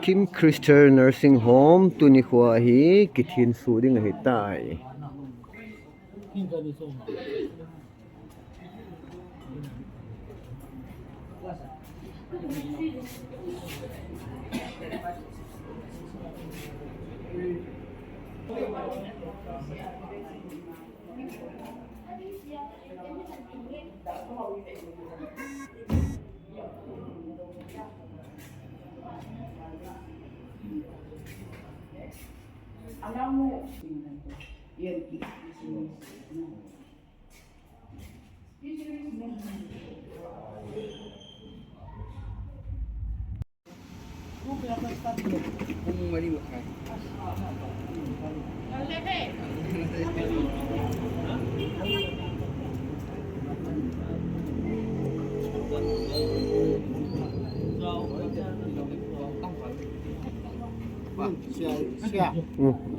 KIMCRYSTAL Nursing Home Tunikhua hi Thensuo Hita.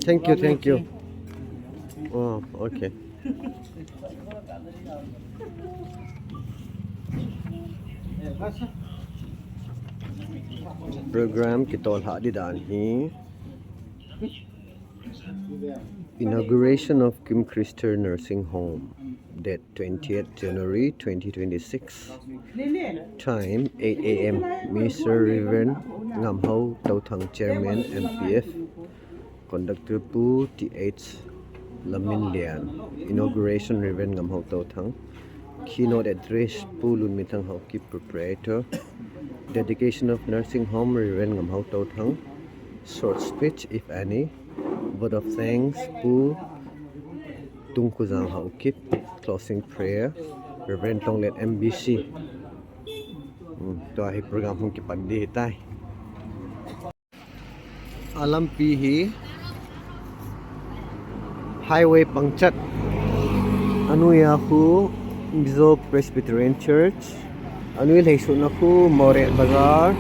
Thank you. Oh, okay. Program kitol hadi dan hi Inauguration of KIMCRYSTAL Nursing Home, date 20th January 2026. Time 8 a.m. Mr. Reverend Ngamho Tautang Chairman MPF. Conductor Pu TH Lamin Lian. Inauguration Reverend Ngamho Tautang. Keynote address Pu Lunmitang Hoki Proprietor. Dedication of Nursing Home Reverend Ngamho Tautang. Short speech if any. Vote of thanks Pu Tungkuzang Haukip. Closing prayer Reverend Tonglet MBC. Ito ay program kong kipagdihitay. Alhangpi hi highway pangchat anuy ako Gizo Presbyterian Church anuy laisun ako Moreh Bazaar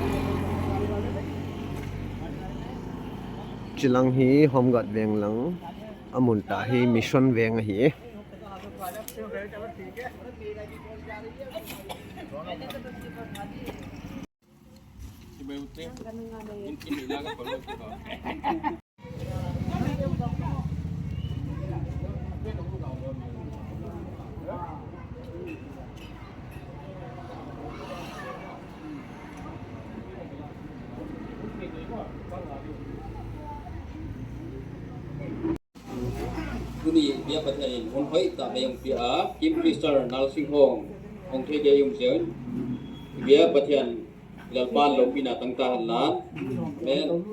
chilang hi homgat veng lang amunta hi mission veng hi Kuni dia pithei Moreh Mission Veng pia KIMCRYSTAL Nursing Home ong thei yung sion dia pathian lalpan lopina tangtahan lan men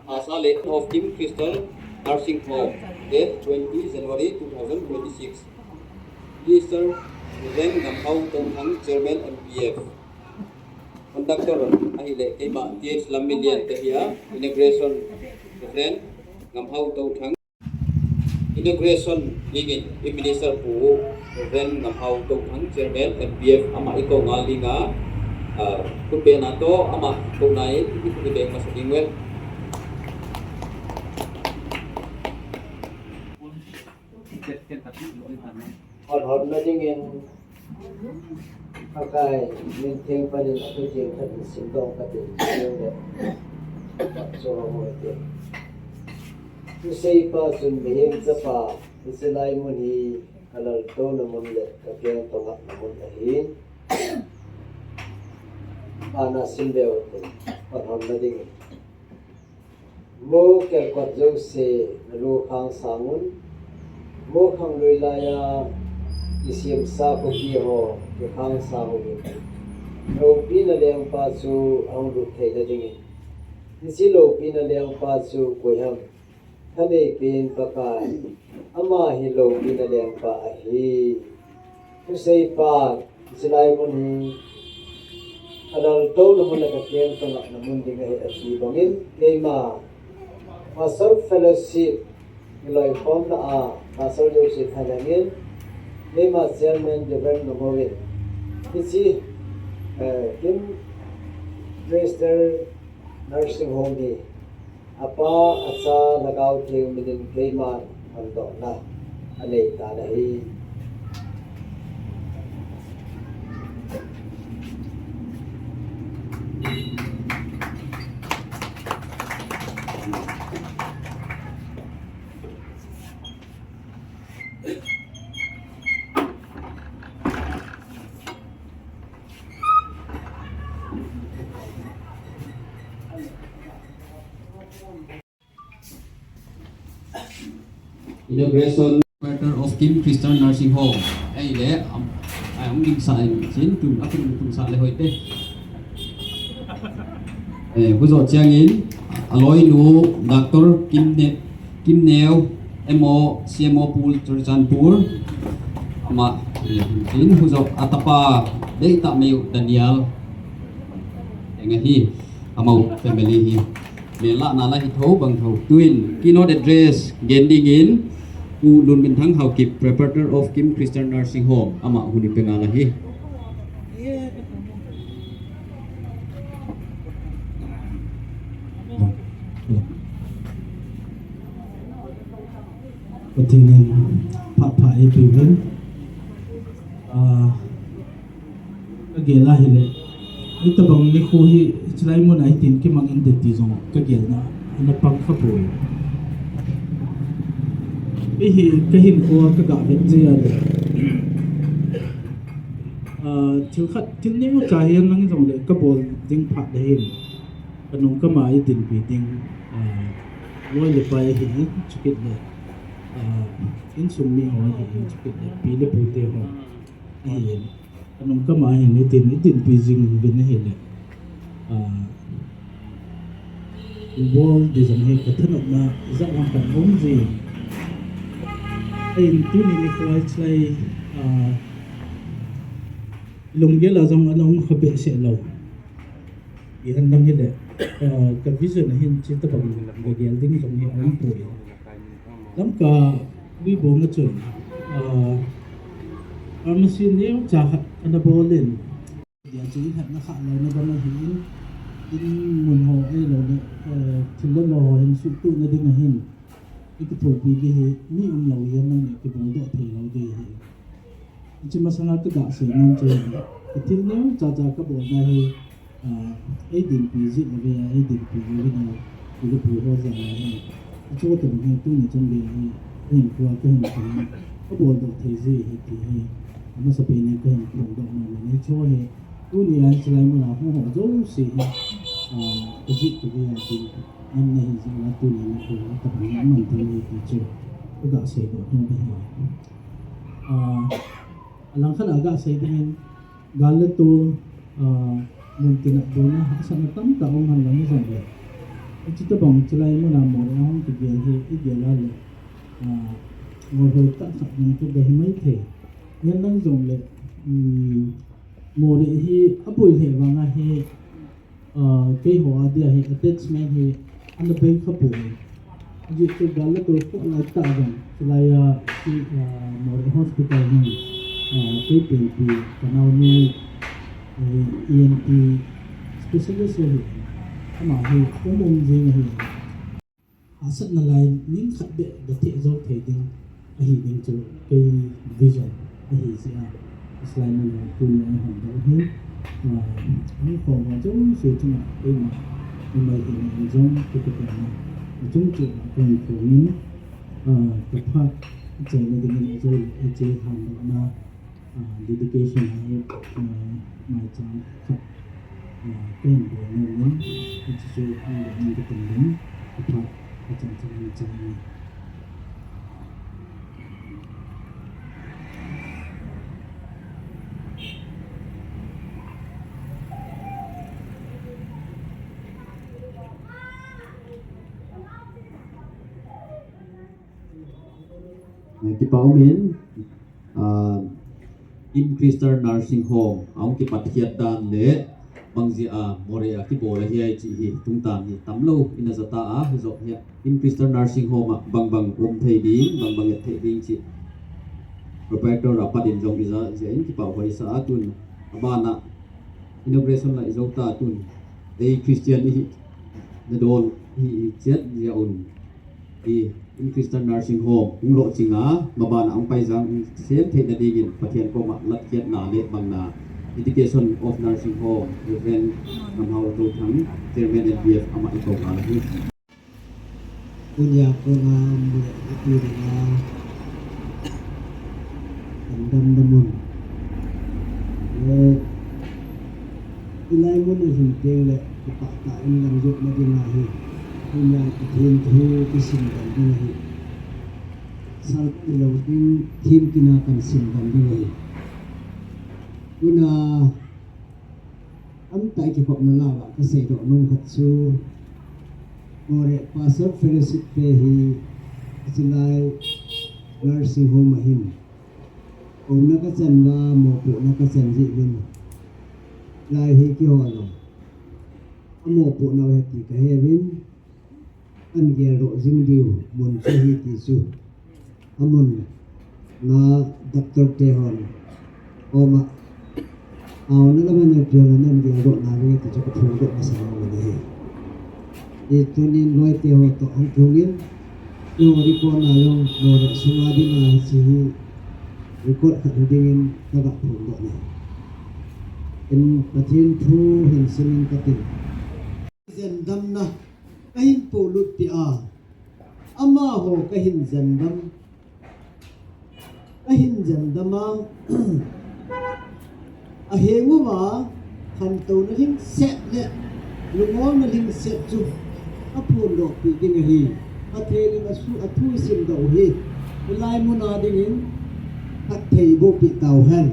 asale of KIMCRYSTAL Nursing Home date 20 January 2026. Mr. Reverend Ngamho Tautang Chairman MPF. Conductor ahijeh kaiba TH Lamilian tehia. Inauguration Reverend Ngamho Tautang. Inauguration ingin Minister Pu Reverend Ngamho Tautang Chairman MPF ama iko ngali nga kumbe nato ama tunay ibig masingwen. Hot nadingin pakai minting panin tujing kan singdong katin yang so mo ite tu sei pa sun behim zapa iselai mun hi kalal to na mun le kapeng to na mun ahin ana simbeo te hot nadingin mo kel kwat jo se lu khang sangun mo khang luilaya isim sa ko kihong kihang sa ko lo pina leang pa su ang lu thei da ding isi lo pina leang pa su koyam thane pin pakai ama hi lo pina leang pa ahi tu sei pa silai mun hi adal to no mun ka kien to na mun ding ai ahi bangin keima pasal fellowship ilai form na a pasal jo se thanangin Lema Chairman Reverend Naonei. Hiche KIMCRYSTAL Nursing Home ni apa asa lagaw theu minin keima ando na anahitai Inauguration of KIMCRYSTAL Nursing Home. Ai lẽ ai ông định xài chiến tụi áp tụi xài lại hồi tết. Bây giờ trang in alloy nu Doctor Kim Neo MO CMO pool Thuchen pool ama in bây giờ atapa để tạo mèo Daniel anh hi amau family hi mela nalai thấu bằng thấu twin keynote address gending in u lun bin thang hau kip preparator of KIMCRYSTAL Nursing Home ama huni pengala hi Patingin papai piven kagela hile ito bang ni ko hi try mo na itin ki mang entity zong kagel na ina pang kapoy bihi kahin ko kaga vet je themkhat tin ni mo chahian lang zong le kabol ding phat de hin kanung ka mai tin pi ding loi le pai hi chukit le in sum mi ho hi chukit le pi le pu te ho hi anong ka mai ni tin pi jing bin hi le wall de jang he ka thanok na za lam kan hom ji ai tu ni khwai chlai lungge la jong anong khabe se lo ihan nam hi le ka vision hin chi ta bang ga gel ding jong hi an pu lam ka vi bo nga chun machine ne cha ana bolin dia chi hat na kha lo na ban hin in mun ho ai lo ne thil lo hin su tu na ding hin ik to pi ge hi ni lo yan na ne ke bo do the lo de hi chi ma sanga ka da se nam che thil ne cha cha ka bo na hi ai din pi ji na ve ai din pi ni na ku bu ho za na hi cho to ni tu ni chang le hi hin ko ka hin ko bo do the ji hi ti hi ama sa pe ni ka hin ko do ma ni cho hi tu ni an chlai mo na ho zo si hi ji ku ve ya ti an na hi ji na tu ni ko ta ni man ta ni ti cho ko da se do no be hi alang khala ga se din gal tu mun tin bo na sa na tam ta ong han lang sa le chi ta bang chlai mo na mo ong ti ge hi i ge la le mo ho ta sa ni tu be hi mai the yan lang jong le mo re hi apoi the wa nga hi ke ho adia hi attachment hi an be khapo ji tu gal tu ko la ta jang chlai ki mo re hospital ni ke pe pi Naonei ENT specialist hi ama hi ko mong jing hi asat na lai ning khat be da the zo the ding ahi ding chu ke vision ahi si a slide na tu ni hom da hi ni ko ma zo se chu na e ma ni mai ni zo ku ku na chung chu ko ni ko ni ka pha che na ding ni zo e che han na dedication hai mai chang khat ken bo no ni chi chu ang ni ko tin ni ka pha chang chang ni ki pau min KIMCRYSTAL Nursing Home ông ki pathiat dan le bangzi Moreh kibol hi chi hi tung tan hi tamlo ina zata hu zo hi KIMCRYSTAL Nursing Home bang thei di bang thei ding chi proprietor apadin jong iza zein ki pau hoi sa atun abana inauguration la izota tun ei Christian hi nadol hi chet yaun hi KIMCRYSTAL Nursing Home ung lo chinga mabana ang paizang sem the na digin pathian ko ma lat kiat na le bang na education of nursing home even somehow to thang chairman LBF ama iko ka hi punya ko nga mo ito nga andam namun ilai mo na hinte le ipatain lang jok na dinahi punya kithin thu kisim dan dinahi sal lo ting thim kina kan sim kan ding una am tai ki pok na la ba ka sei do nong khat su Moreh pasar fellowship pe hi silai nursing home ahin om na ka chan ba mo pu na ka chan ji bin lai hi ki ho lo amo pu na he ti ka he bin an ge ro jing diu mon chu hi ti su amon na doctor te hon oma aw na la na pyo na nan ge ro na ge ti chu ko phu do na sa mo ne itu ni nuoi te ho to ang thungin yo ri ko na yo Moreh sunga di na si ri ko ka dingin ka ga phu do ne in pathin thu hin singin ka tin zen dam na kahin po lut ti a ama ho kahin zen dama a hengu ma khan to na hin set le lungong na hin set chu a phun do pi ding hi a theli na su a thu sim do hi lai mu na ding in thei bo pi tau han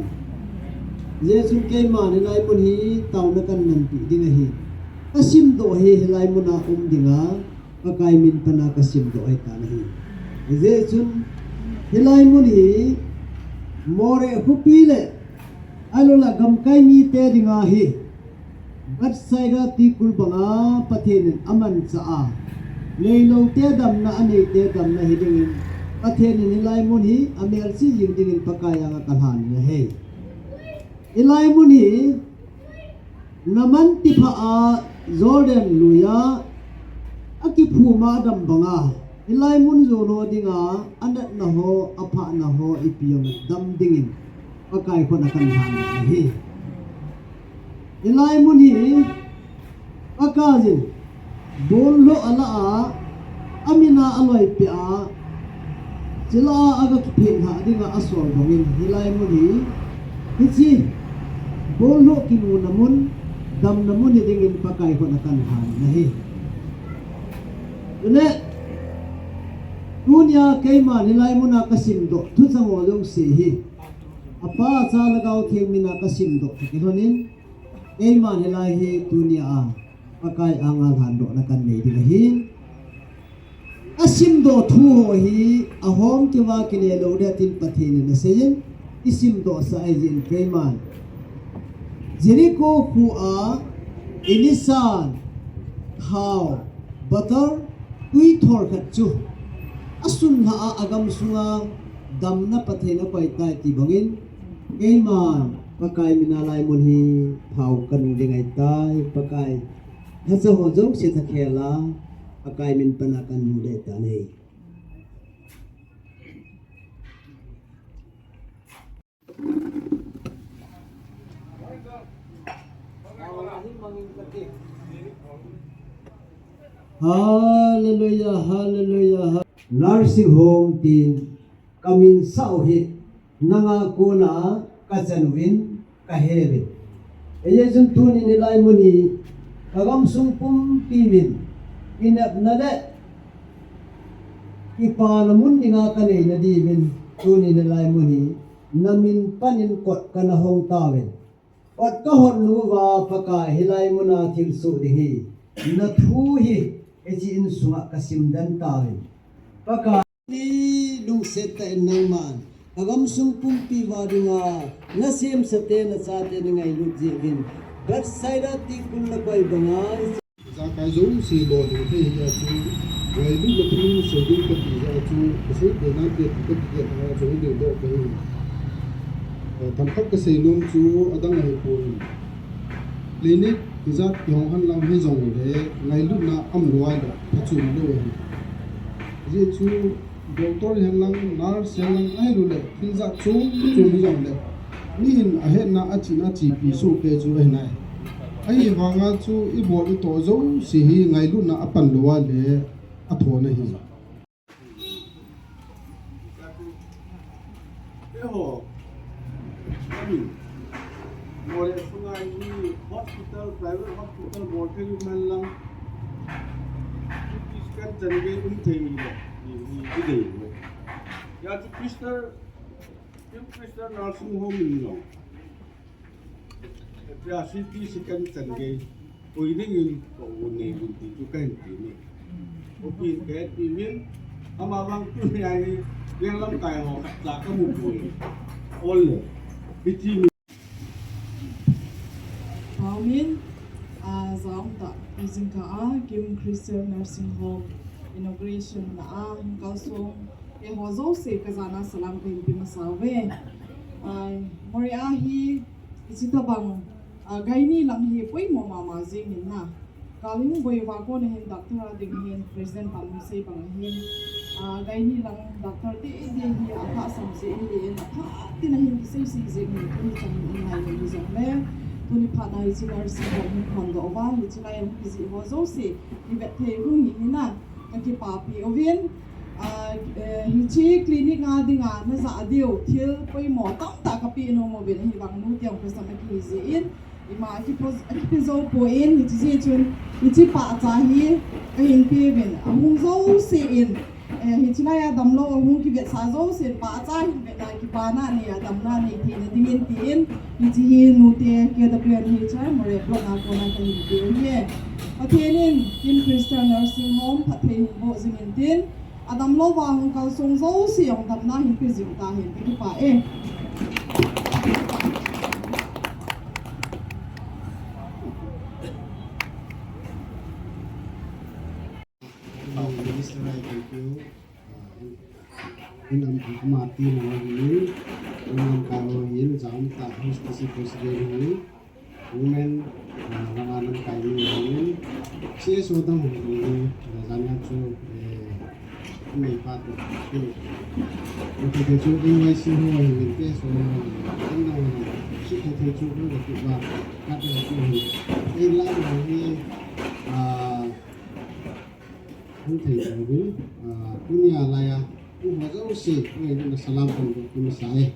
Jesus ke ma ni lai mun hi tau na kan nan pi ding hi kasim do hi lai mun na dinga pakai min pana kasim do ai ta na hi Jesus hilai mun hi Moreh Khopi le alola lamkai mi te dinga hi gat saida ti kul banga pathen aman cha a leilo te dam na ani te dam na hi ding pathen ni lai mun hi amel si ying ding pakaya nga kalhan ne he ilai mun hi naman ti pha a Jordan luya aki phu ma dam banga ilai mun zo no dinga anat na ho apha na ho ipiong dam dingin pakai ko na kan han hi ilai mun hi akazin bollo ala a amina aloi pe a chila aga phin ha dinga asol bangin ilai mun hi hichi bollo kinu namun dam namun hi dingin pakai ko na kan han nahi ene dunia keima nilai muna kasim do thusang wo jong se hi apa cha lagaw theng mina kasim do kironin keima nilai hi dunia a pakai angal han do na kan nei ding hi asim do thu ho hi ahom kiwa kile lo de tin pathin na seyin isim do sa ajin keima Jericho hu a inisan how butter ui thor khat chu asun ha agam sunga dam na pathe na pai tai ti bangin keiman pakai minalai mun hi phau kan dingai tai pakai hasa ho jong se tha khela pakai min pana kan mu de ta nei Hallelujah, hallelujah. Nursing home tin kamin sao hi nanga kona kajanwin kaheri. Eyejun tuni nilai muni kagam sungpum pimin inap nade ipalamun ninga kanay na dimin tuni nilai muni namin panin kot kanahong tawin. Kot kahon nuwa paka hilay muna tilso dihi na thuhi eji in sunga kasim dan tawin. Paka ni lung seta nang man agam sung pumpi wadinga nasim sate na sate ngai lutji bin gat saida ti kun na koi banga za kai zo si lo de te ya chu wai lu lo pin se de ka ti ya chu se de na te ka ti ya na chu de do ka ni themkhat ka se nom chu adang ai ko clinic izat yong han lam he zong de ngai lu na am ruai da chu lo ye chu doctor han lang nurse han lang ai lu le phil za chu mi zong le ni in a he na a chi pi su te chu ai nai ai wanga chu I bo I to zo si hi ngai lu na apan luwa le a tho na hi Eho, kami Moreh sungai ini hospital, private hospital, Moreh human lang. Iskan jadi thei ni ni Ya tu KIMCRYSTAL Nursing Home ini. Ya city sekian tanggai. Oh ini kau ini bunti juga ini. Khopi kayak ini, ama bang tu yang lamkaiho tak kamu boleh. Oleh, itu. Paumin, zaam tak izin KIMCRYSTAL Nursing Home Inauguration na hingkalsong hozo se kazana salam ko yung pimasawe. Moreh ahi isita bang gaini lang hi poy mo mamazing na. Kaling boy wako na hin doctor ading hin president pamisay bang hin gaini lang doctor ti hi aka samse hi aka tinahin kisay sizing ni kuni chang inay ni zame tuni phana hi nursing home kondo oba hi chilay ang kizi hozo se kivetsah rung hi na kaki papi ovin Hiche clinic nga di nga na sa adiw til poy mo tang ta kapi no mo bin hi bang nu tiang pesa makiziin ima ekipizo po in hichi chun hichi pa cha hi kahin pi bin amung zo se in hichi na ya damlo amung ki vet sa zo se pa cha hi vet na ki pa na ni ya damna ni ti na dingin tin hichi hi nu te ke da pian hi cha more blog na ko na kahin pi ye pathenin KIMCRYSTAL Nursing Home pithei bo zingin tin Adam lo wang kal song zo si yong dam na hin pi zing ta hin pi pa Minister thank you. Mati nama ini, kalau ini jam tak harus presiden ini, women ramalan kain ini, sih sudah ini, jangan tu ini patu ini. Untuk itu ini masih huwa ini kes orang sih itu juga kita kata itu ini lagi panthei ini dunia laya jauh sih ini salam untuk saya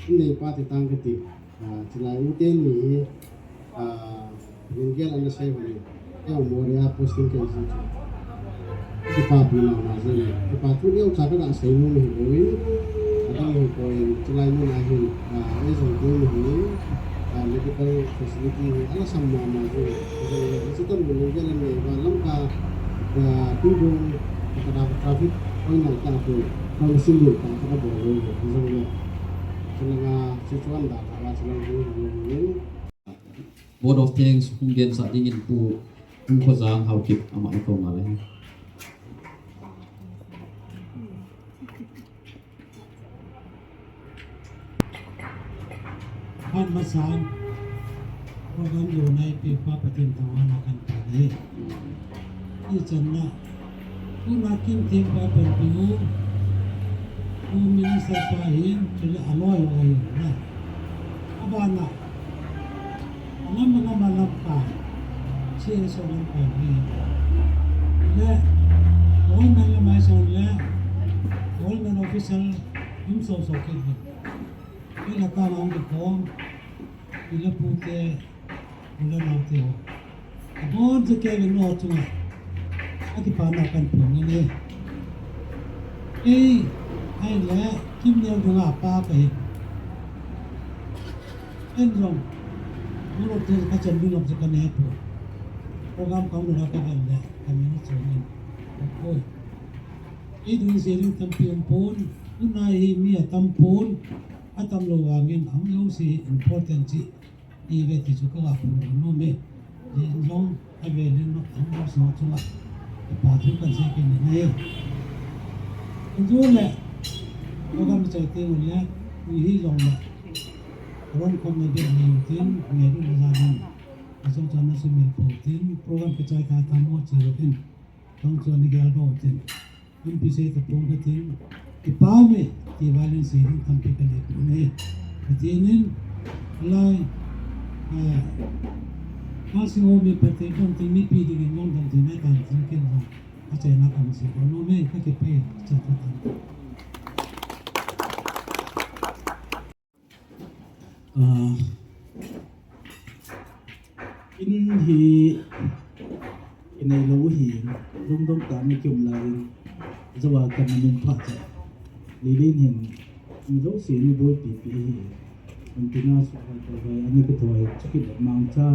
ini pati tangketi selain itu ini ringgel anda saya beri yang Moreh posting ke situ kita bilang masih kita tuh dia usaha nak saya mau hibuin atau hibuin selain itu ahin ini sebetulnya ini medical facility ala sama masih itu menunjukkan ini lamkai kibol kepada traffic poin yang tahu kalau singgul tak ada boleh misalnya selama situan tak ada selama Board of Thanks kemudian saat ingin pu kozang haukip amak iko ngalai. Kan masan programอยู่ในปีฟ้าประเทศตะวันออกกันเลยที่จันนะผู้นักกินทีมไปเป็นปีนู้ผู้มีนิสัยไปเห็นจะละอร่อยอะไรนะอาบานน่ะน้ำมันรับปากเชื่อส่งไปนี่และโอ้ยมันละไม่ส่งแล้วโอ้ยมันออฟฟิเชียลยิ่งส่งกันนี่ละการเอาไปของBila putih, bila nanti ho. Abon sekian benua cuma, aku panakan pun ini. Hai le, kimnya dengan apa ke? Enjom, mulut dia kacang bingung sekian apa. Program kamu nak apa le? Kami nak cakap, okey. Itu sering tampil pun, unai mia tampun, atam luangin, amlau si important si. Ibe ti juga aku nome jong avelin no amor semua cuma patru kan saya kini naik Jule program cerita mulia uhi longla orang komedi niutin ngeru nazaran asal jana semil putin program kecerita tamu cirutin tong cuan digal dotin bisa tepung ketin ipame tiwalin siring tampi kali punai ketinin lai Nursing home pithei pun tinggi pi dengan non dan tinggi dan mungkin aja nak kami sih kalau ni kakek pay catatan. Inai lâu hi, rung đông cả mấy chục lần zawa kan min pha cha lidin hin mi zo si ni boy pi pi hi antina so ko ba ani ko thoi chiki de mang cha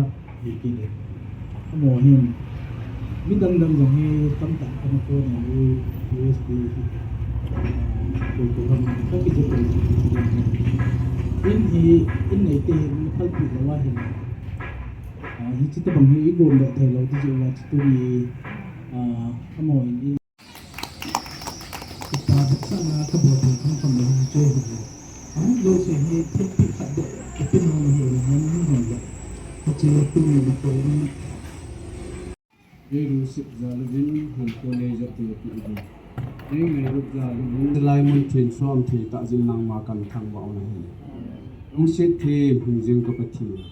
hi ki de mo hin mi dang dang jong he tam ta kan ko na USB ko ko ram ka ki je in nei te mi phal pi la wa hin hi chi ta bang hi gom da thai lo ti je wa chi tu ni mo ni ta sa na ka bo ti kan kam lo je lo se he te pi kha de te no ni ni ni ni la chi tu ni ko ni Dia rusik zalubin hantu lejar tu tu itu. Dia ngeruk zalubin. Selain mungkin suam ti tak jenang makan thang bau nahi. Rusit ti hunjing kepeti.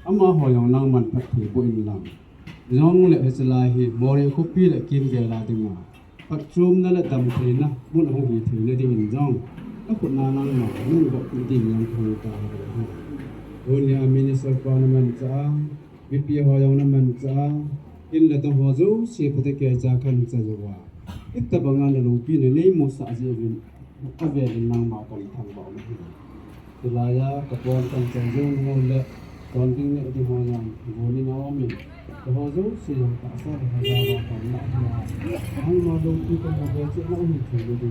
Ama hoyong nang man pati bo in lang. Zong le selahi Moreh Khopi le kim dia la dengar. Patrum na le dam ti na mun hong hi ti le ding zong. Aku nanang ma nun ko ting yang thong ta. Dunia minister parliament cha VP hoyong na man cha in la tong hozo se pate ke ja kan cha jawa itta bangal lo pi ne nei mo sa je bin ka ve nang ma kan thang ba ma tilaya ka pon kan cha jo mo le kon ting ne di ho yang go ni na mi ka hozo se yang ta sa ha ja ba kan na ya hang ma do ti ko mo ve che na hi thu lo di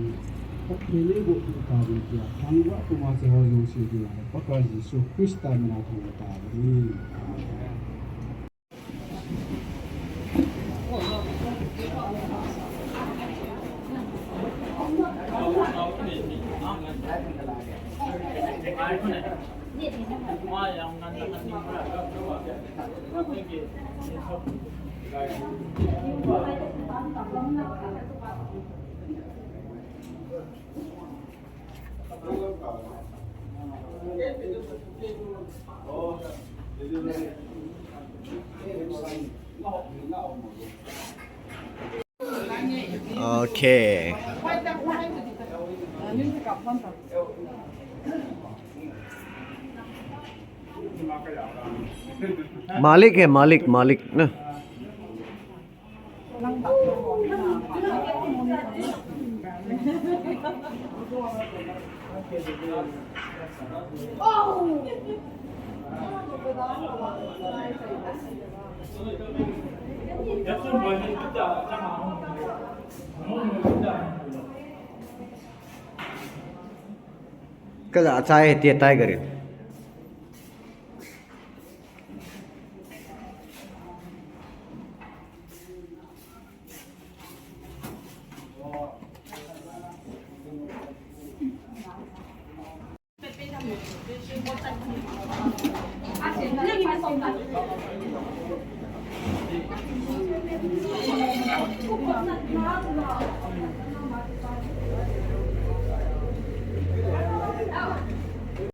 ka ni ne go ti ka bi ya hang wa ko ma se hozo se di na pa ka ji so krista na ko ta ni Okay. मालिक है मालिक मालिक ना cái dạ trai tiệt tay cái